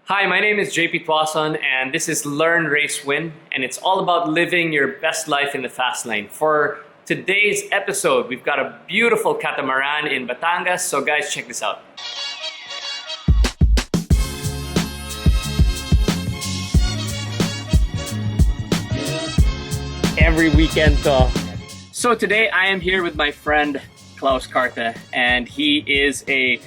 Hi, my name is JP Tuason, and this is Learn, Race, Win, and it's all about living your best life in the fast lane. For today's episode, we've got a beautiful catamaran in Batangas, so guys, check this out. Every weekend. So today I am here with my friend Klaus Carta, and he is a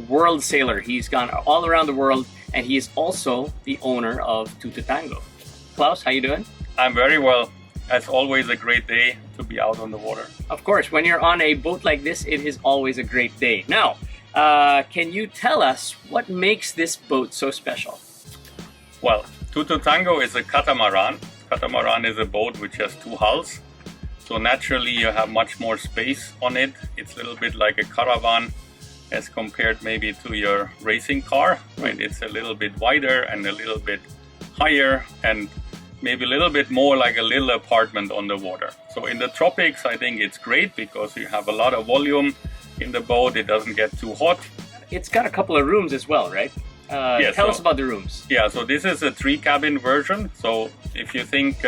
world sailor. He's gone all around the world, and he is also the owner of Two to Tango. Klaus, how you doing? I'm very well. It's always a great day to be out on the water. Of course, when you're on a boat like this, it is always a great day. Now, can you tell us what makes this boat so special? Well, Two to Tango is a catamaran. Catamaran is a boat which has two hulls. So naturally you have much more space on it. It's a little bit like a caravan as compared maybe to your racing car, right? It's a little bit wider and a little bit higher and maybe a little bit more like a little apartment on the water. So in the tropics, I think it's great because you have a lot of volume in the boat. It doesn't get too hot. It's got a couple of rooms as well, right? Tell us about the rooms. Yeah, so this is a 3-cabin version. So if you think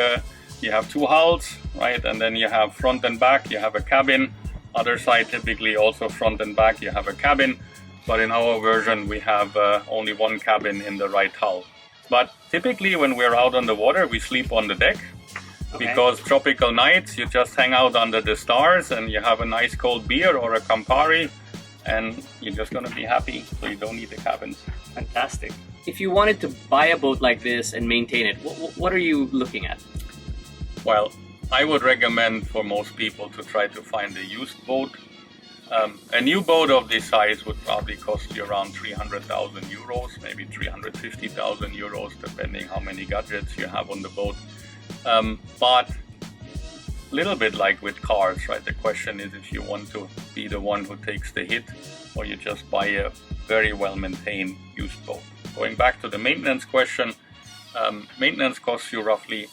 you have two hulls, right? And then you have front and back, you have a cabin. Other side, typically also front and back, you have a cabin. But in our version, we have only one cabin in the right hull. But typically when we're out on the water, we sleep on the deck. Okay. Because tropical nights, you just hang out under the stars and you have a nice cold beer or a Campari and you're just going to be happy, so you don't need the cabins. Fantastic. If you wanted to buy a boat like this and maintain it, what are you looking at? Well, I would recommend for most people to try to find a used boat. A new boat of this size would probably cost you around 300,000 euros, maybe 350,000 euros, depending how many gadgets you have on the boat. But a little bit like with cars, right? The question is if you want to be the one who takes the hit or you just buy a very well-maintained used boat. Going back to the maintenance question, maintenance costs you roughly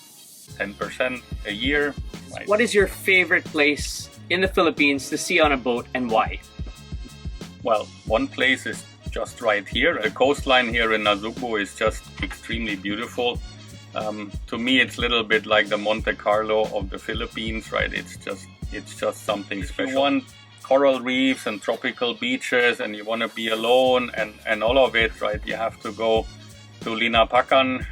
10% a year. Right? What is your favorite place in the Philippines to see on a boat and why? Well, one place is just right here. The coastline here in Nasugbu is just extremely beautiful. To me, it's a little bit like the Monte Carlo of the Philippines, right? It's just something special. If you want coral reefs and tropical beaches and you want to be alone and all of it, right? You have to go to Linapakan.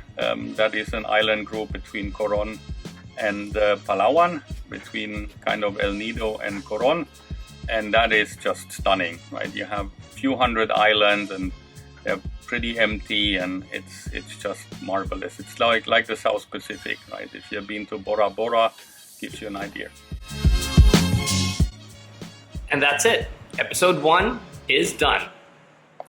That is an island group between Coron and Palawan, between kind of El Nido and Coron, and that is just stunning, right? You have a few hundred islands and they're pretty empty and it's just marvelous. It's like the South Pacific, right? If you've been to Bora Bora, gives you an idea. And that's it. Episode 1 is done.